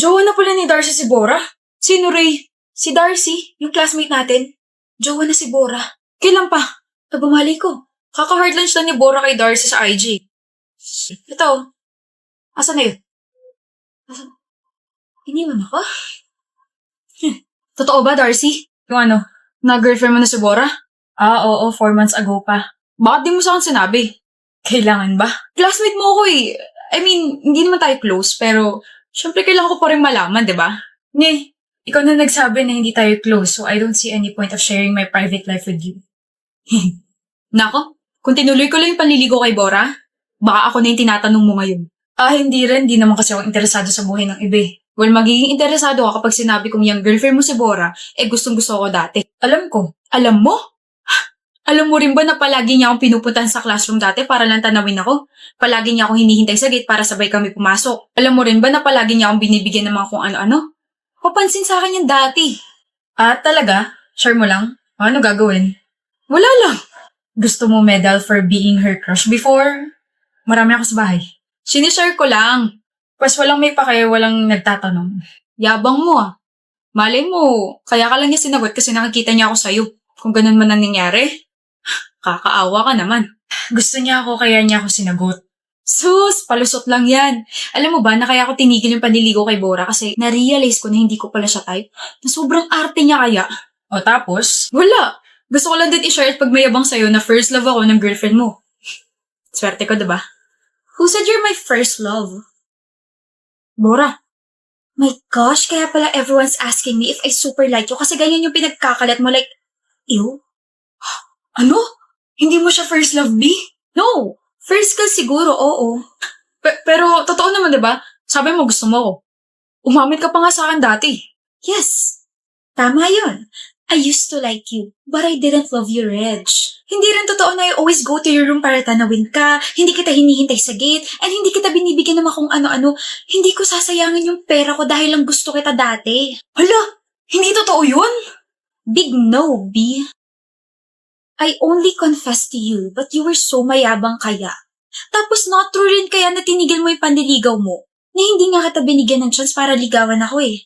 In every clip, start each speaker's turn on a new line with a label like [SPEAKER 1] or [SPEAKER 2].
[SPEAKER 1] Jowa na pala ni Darcy si Bora? Sino, Ray? Si Darcy, yung classmate natin. Jowa na si Bora. Kailan pa? Bumali ko. Kaka-hard lunch lang ni Bora kay Darcy sa IG. Ito. Asan na yun? Asan? Iniwan ako? Totoo ba, Darcy? Yung ano, na-girlfriend mo na si Bora? Oo, 4 months ago pa. Bakit di mo sa akin sinabi? Kailangan ba? Classmate mo ako eh. I mean, hindi naman tayo close, pero syempre kailangan ko pa rin malaman, di ba? Ikaw na nagsabi na hindi tayo close, so I don't see any point of sharing my private life with you. Nako, kung tinuloy ko lang yung panliligo kay Bora, baka ako na yung tinatanong mo ngayon. Hindi rin. Di naman kasi ako interesado sa buhay ng iba eh. Well, magiging interesado ako kapag sinabi kong yung girlfriend mo si Bora, gustong gusto ko dati. Alam ko. Alam mo? Alam mo rin ba na palagi niya akong pinupuntahan sa classroom dati para lang tanawin ako? Palagi niya akong hinihintay sa gate para sabay kami pumasok. Alam mo rin ba na palagi niya akong binibigyan ng mga kung ano-ano? Papansin sa akin yan dati. Talaga? Share mo lang? Ano gagawin? Wala lang. Gusto mo medal for being her crush before? Marami ako sa bahay. Sinishare ko lang. Pas walang may pake, walang nagtatanong. Yabang mo ah. Malay mo, kaya ka lang niya sinagot kasi nakikita niya ako sa'yo. Kung ganun man ang nangyari, kakaawa ka naman. Gusto niya ako kaya niya ako sinagot. Sus, palusot lang yan. Alam mo ba na kaya ako tinigil yung panliligo kay Bora kasi na-realize ko na hindi ko pala siya type. Na sobrang arte niya kaya. O tapos? Wala. Gusto ko lang din i-share at pagmayabang sa'yo na first love ako ng girlfriend mo. Swerte ko, diba? Who said you're my first love? Bora. My gosh, kaya pala everyone's asking me if I super like you kasi ganyan yung pinagkakalat mo like, ew? Ano? Hindi mo siya first love, B? No. First ka siguro, oo. Pero totoo naman, diba? Sabi mo gusto mo ako. Umamit ka pa nga sa akin dati. Yes. Tama yun. I used to like you, but I didn't love you, Reg. Hindi rin totoo na I always go to your room para tanawin ka, hindi kita hinihintay sa gate, and hindi kita binibigyan ng kung ano-ano. Hindi ko sasayangin yung pera ko dahil lang gusto kita dati. Hala, hindi totoo yun? Big no, B. I only confessed to you, but you were so mayabang kaya. Tapos not true rin kaya na tinigil mo yung panliligaw mo, na hindi nga kita binigyan ng chance para ligawan ako eh.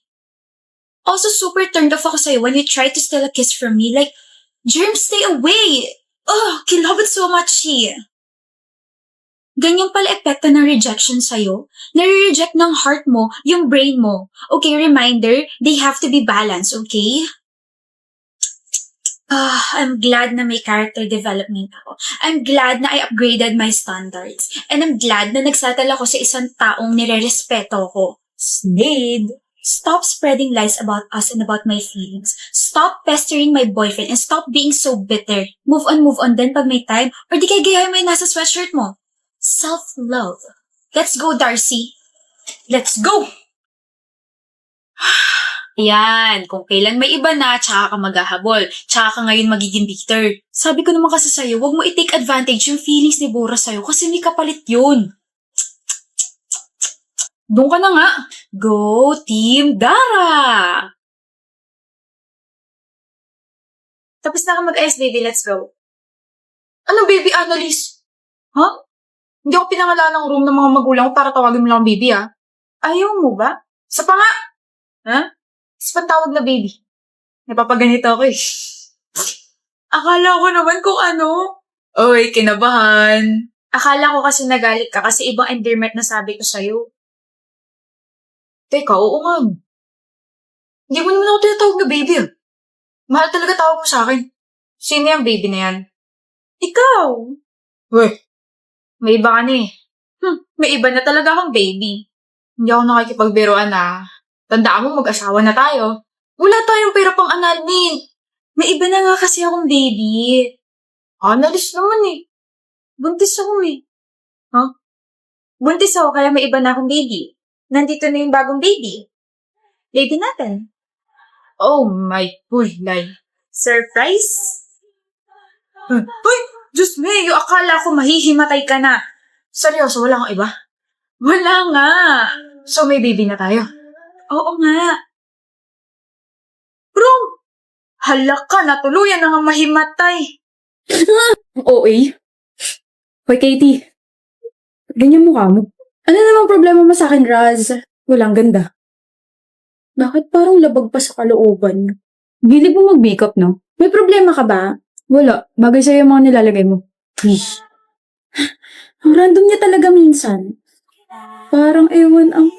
[SPEAKER 1] Also, super turned off ako sa'yo when you tried to steal a kiss from me. Like, Germ, stay away! Ugh, love it so much, she. Ganyan pala epekto ng rejection sa'yo. Nare-reject ng heart mo, yung brain mo. Okay, reminder, they have to be balanced, okay? I'm glad na may character development ako. I'm glad na I upgraded my standards. And I'm glad na nagsatal ako sa isang taong nire-respeto ko. Slade! Stop spreading lies about us and about my feelings. Stop pestering my boyfriend and stop being so bitter. Move on din pag may time or di kay gayahin mo yung nasa sweatshirt mo. Self-love. Let's go, Darcy. Let's go! Yan, kung kailan may iba na, tsaka ka maghahabol. Tsaka ka ngayon magiging bitter. Sabi ko naman kasi sa'yo, huwag mo i-take advantage yung feelings ni Bora sa'yo kasi may kapalit yun. Doon ka na nga. Go, Team Dara! Tapos na ka mag-ayos, baby. Let's go. Ano, baby, Annalise? Huh? Hindi ako pinangalan ng room ng mga magulang ko para tawagin mo lang baby, ah. Ayaw mo ba? Sa pa nga! Ha? Isa pang tawag na baby. Napapaganito ako eh. Akala ko naman kung ano. Oy, kinabahan. Akala ko kasi nagalit ka kasi ibang endearment na sabi ko sa'yo. Teka, oo nga. Hindi mo naman ako tinatawag na baby ah. Mahal talaga tawag mo sa akin. Sino yung baby na yan? Ikaw. Weh, may iba ka na eh. May iba na talaga akong baby. Hindi ako nakikipagbiruan na. Tandaan mo, mag-asawa na tayo. Wala tayong pera pang annulment. May iba na nga kasi akong baby. Analis naman eh. Buntis ako eh. Huh? Buntis ako kaya may iba na akong baby. Nandito na yung bagong baby. Baby natin. Oh my kulay. Surprise? Uy! Diyos me, yung akala ko mahihimatay ka na. Seryoso, wala kang iba? Wala nga. So may baby na tayo? Oo nga. Bro! Hala ka, natuluyan na nga mahimatay.
[SPEAKER 2] OA? Hoy, Katie. Ganyan mukha mo. Ano namang problema mo sa akin, Raz? Walang ganda. Bakit parang labag pa sa kalooban niyo? Gilig mo mag-makeup, no? May problema ka ba? Wala. Bagay sa'yo yung mga nilalagay mo. Ish. Ang random niya talaga minsan. Parang ewan ang...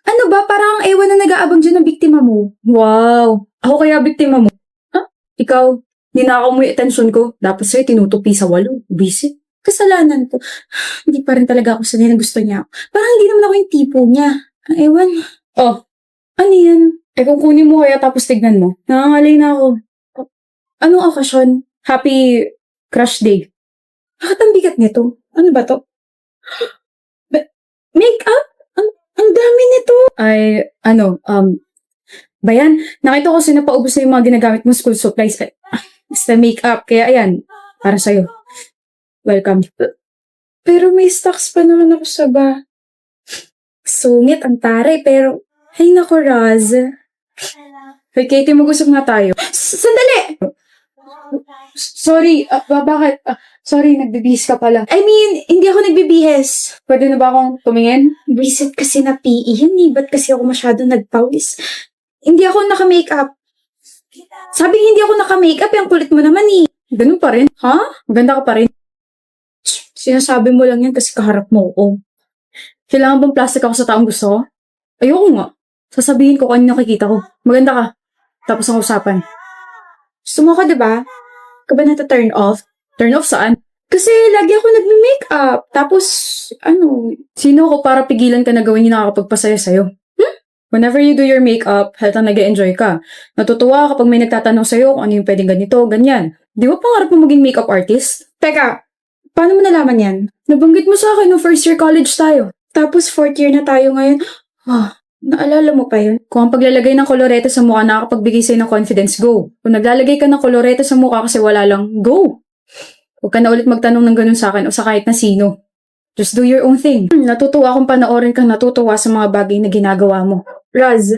[SPEAKER 2] Ano ba? Parang ang ewan na nag-aabang dyan ng biktima mo. Wow. Ako kaya biktima mo? Ha? Ikaw? Ninakaw mo yung atensyon ko. Dapat sa'yo tinutupi sa walo. Visit. Kasalanan ko. Hindi pa rin talaga ako sanay na gusto niya. Parang hindi naman ako yung tipo niya. Ang ewan. Oh. Ano yan? Eh kung kunin mo kaya tapos tignan mo. Nangangalay na ako. Anong okasyon? Happy crush day. Bakit ang bigat nito? Ano ba to? Makeup? Ang dami nito. Ay, Bayan, nakita ko sinapaubos na yung mga ginagamit mo school supplies. Basta makeup. Kaya ayan, para sa'yo. Welcome. Pero may stocks pa naman ako sa Sungit ang taray, pero... Ay nako, Raz. Hey, Katie, mag-usap nga tayo. Sandali! Sorry, bakit? Sorry, nagbibihis ka pala. I mean, hindi ako nagbibihis. Pwede na ba akong tumingin? Visit kasi na PE yun eh. Ba't kasi ako masyado nagpawis? Hindi ako naka-makeup. Sabi hindi ako naka-makeup, yung kulit mo naman eh. Ganun pa rin? Ha? Maganda ka pa rin. Sinasabi mo lang yan kasi kaharap mo ako. Kailangan bang plastic ako sa taong gusto ko? Ayoko nga. Sasabihin ko kung ano nakikita ko. Maganda ka. Tapos ang usapan. Gusto mo ka, diba? Ka ba nata-turn off? Turn off saan? Kasi lagi ako nagme-makeup. Tapos, sino ako para pigilan ka na gawin yung nakakapagpasaya sa'yo? Whenever you do your makeup, halatang nag-enjoy ka. Natutuwa kapag may nagtatanong sa'yo kung ano yung pwedeng ganito, ganyan. Di ba pangarap mo maging makeup artist? Teka, paano mo nalaman yan? Nabanggit mo sa akin no first year college tayo. Tapos fourth year na tayo ngayon. Naalala mo pa yun? Kung ang paglalagay ng kolorete sa mukha nakakapagbigay sa'yo ng confidence, go. Kung naglalagay ka ng kolorete sa mukha kasi wala lang, go. Huwag ka na ulit magtanong ng ganun sa akin o sa kahit na sino. Just do your own thing. Natutuwa akong panoorin kang natutuwa sa mga bagay na ginagawa mo. Raz,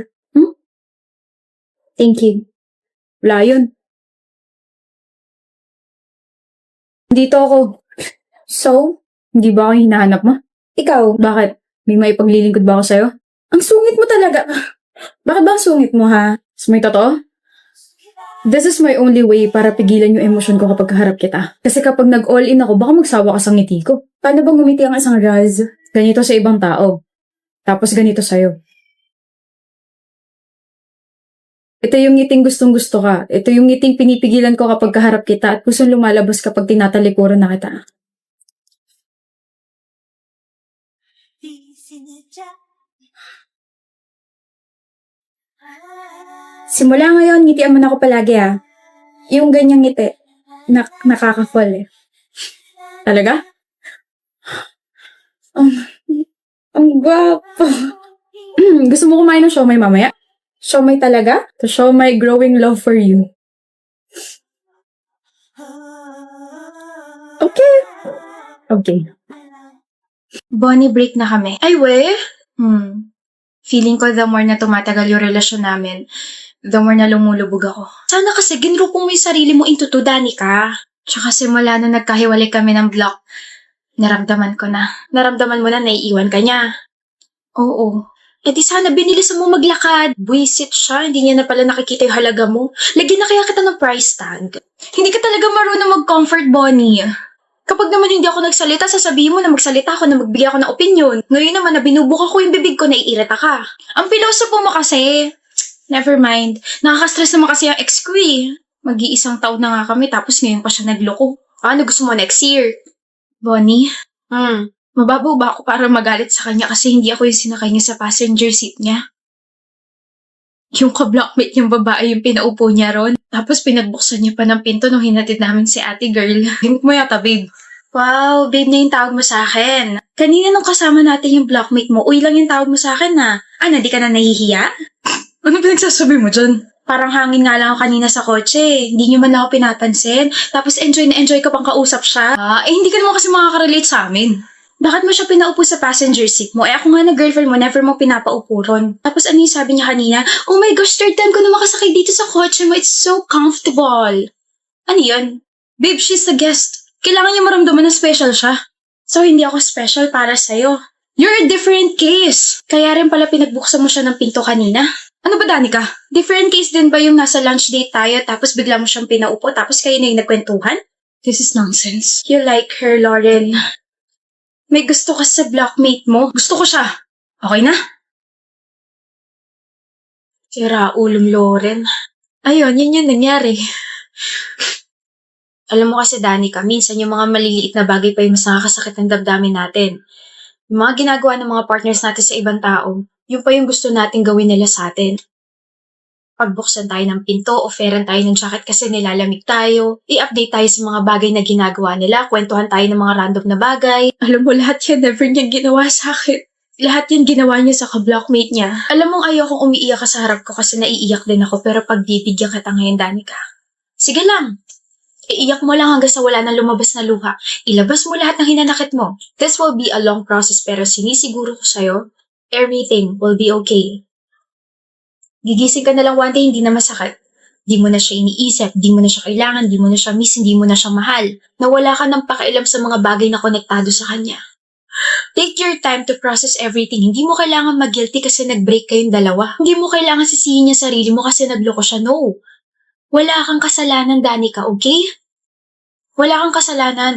[SPEAKER 2] Thank you. Wala yun. Dito ako. So, hindi ba ako yung hinahanap mo? Ikaw, bakit? May maipaglilingkod ba ako sa'yo? Ang sungit mo talaga. Bakit ba ang sungit mo, ha? May totoo? This is my only way para pigilan yung emosyon ko kapag kaharap kita. Kasi kapag nag-all-in ako, baka magsawa ka sa ngiti ko. Paano bang ngumiti ang isang Raz? Ganito sa ibang tao. Tapos ganito sa'yo. Ito yung ngiting gustong-gusto ka. Ito yung ngiting pinipigilan ko kapag kaharap kita at gustong lumalabas kapag tinatalikuran na kita. Simula ngayon, ngitian mo na ako palagi Yung ganyang ngiti, nakaka-fall Talaga? Ang gwapo. Gusto mo kumain ng siomay mamaya? Siomay talaga? To show my growing love for you. Okay.
[SPEAKER 1] Bonnie, break na kami. Ay, we? Feeling ko the more na tumatagal yung relasyon namin, the more na lumulubog ako. Sana kasi ginrupong mo yung sarili mo into to, Danica. Tsaka simula na nagkahiwalay kami ng block, naramdaman ko na. Naramdaman mo na naiiwan ka niya. Oo. E di sana binilisan mo maglakad. Buisit siya, hindi niya na pala nakikita yung halaga mo. Lagyan na kaya kita ng price tag. Hindi ka talaga marunong mag-comfort, Bonnie. Kapag naman hindi ako nagsalita, sasabihin mo na magsalita ako na magbigay ako ng opinion. Ngayon naman na binubuka ko yung bibig ko, naiirita ka. Ang pilosopo mo kasi. Never mind. Nakaka-stress naman kasi ang ex ko Mag-iisang taon na nga kami tapos ngayon pa siya nagloko. Ano gusto mo next year? Bonnie? Mababaw ba ako para magalit sa kanya kasi hindi ako yung sinakay niya sa passenger seat niya? Yung ka-blockmate niyang babae yung pinaupo niya ron. Tapos pinagbuksan niya pa ng pinto nung hinatid namin si ate girl. Hint mo yata, babe. Wow, babe na yung tawag mo sa akin. Kanina nung kasama natin yung blockmate mo, uy lang yung tawag mo sa akin Ano, di ka na nahihiya? Ano pinagsasabi mo dyan? Parang hangin nga lang ako kanina sa kotse. Hindi niyo man lang ako pinapansin. Tapos enjoy na enjoy ka pang kausap siya. Hindi ka naman kasi makaka-relate sa amin. Bakit mo siya pinaupo sa passenger seat mo? Ako nga na girlfriend mo, never mo pinapaupo ron. Tapos ano yung sabi niya kanina? Oh my gosh, third time ko na makasakay dito sa kotse mo. It's so comfortable. Ano yun? Babe, she's a guest. Kailangan niya maramdaman na special siya. So, hindi ako special para sa'yo.
[SPEAKER 2] You're a different case. Kaya rin pala pinagbuksan mo siya ng pinto kanina.
[SPEAKER 1] Ano ba, Danica?
[SPEAKER 2] Different case din ba yung nasa lunch date tayo tapos bigla mo siyang pinaupo tapos kayo na yung nagkwentuhan?
[SPEAKER 1] This is nonsense.
[SPEAKER 2] You like her, Lauren. May gusto ka sa blockmate mo.
[SPEAKER 1] Gusto ko siya. Okay na?
[SPEAKER 2] Sira ulong Lauren.
[SPEAKER 1] Ayun, yun yung nangyari.
[SPEAKER 2] Alam mo kasi, Danica, minsan yung mga maliliit na bagay pa yung mas nakakasakit ng damdamin natin. Yung mga ginagawa ng mga partners natin sa ibang tao, yun pa yung gusto natin gawin nila sa atin. Pagbuksan tayo ng pinto, offeran tayo ng jacket kasi nilalamig tayo, i-update tayo sa mga bagay na ginagawa nila, kwentuhan tayo ng mga random na bagay.
[SPEAKER 1] Alam mo, lahat yan never niyang ginawa sa akin. Lahat yan ginawa niya sa ka-blockmate niya.
[SPEAKER 2] Alam mong ayokong umiiyak ka sa harap ko kasi naiiyak din ako pero pagbibigyan kita ngayon, Danica. Sige lang. Iiyak mo lang hanggang sa wala nang lumabas na luha. Ilabas mo lahat ng hinanakit mo. This will be a long process pero sinisiguro ko sa'yo, everything will be okay. Gigising ka na lang one day, hindi na masakit. Di mo na siya iniisip, di mo na siya kailangan, di mo na siya miss, hindi mo na siya mahal. Nawala ka ng pakialam sa mga bagay na konektado sa kanya. Take your time to process everything. Hindi mo kailangan mag-guilty kasi nag-break kayong dalawa. Hindi mo kailangan sisihin niya sarili mo kasi nagloko siya. No. Wala kang kasalanan, Danica, okay? Wala kang kasalanan.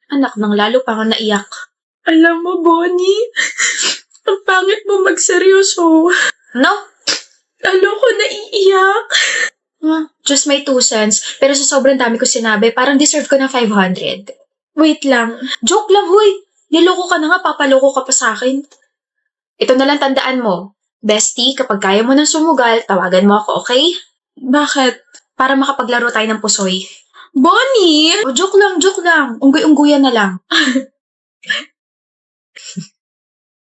[SPEAKER 2] Anak nang lalo pa nga naiyak.
[SPEAKER 1] Alam mo, Bonnie, ang pangit mo magseryoso.
[SPEAKER 2] No?
[SPEAKER 1] Lalo ko naiiyak.
[SPEAKER 2] Just my 2 cents. Pero sa sobrang dami ko sinabi, parang deserve ko ng 500.
[SPEAKER 1] Wait lang.
[SPEAKER 2] Joke lang, huy. Niloko ka na nga, papaloko ka pa sa akin. Ito na lang tandaan mo. Bestie, kapag kaya mo ng sumugal, tawagan mo ako, okay?
[SPEAKER 1] Bakit?
[SPEAKER 2] Para makapaglaro tayo ng pusoy.
[SPEAKER 1] Bonnie!
[SPEAKER 2] O, joke lang, joke lang. Unggoy-ungguyan na lang.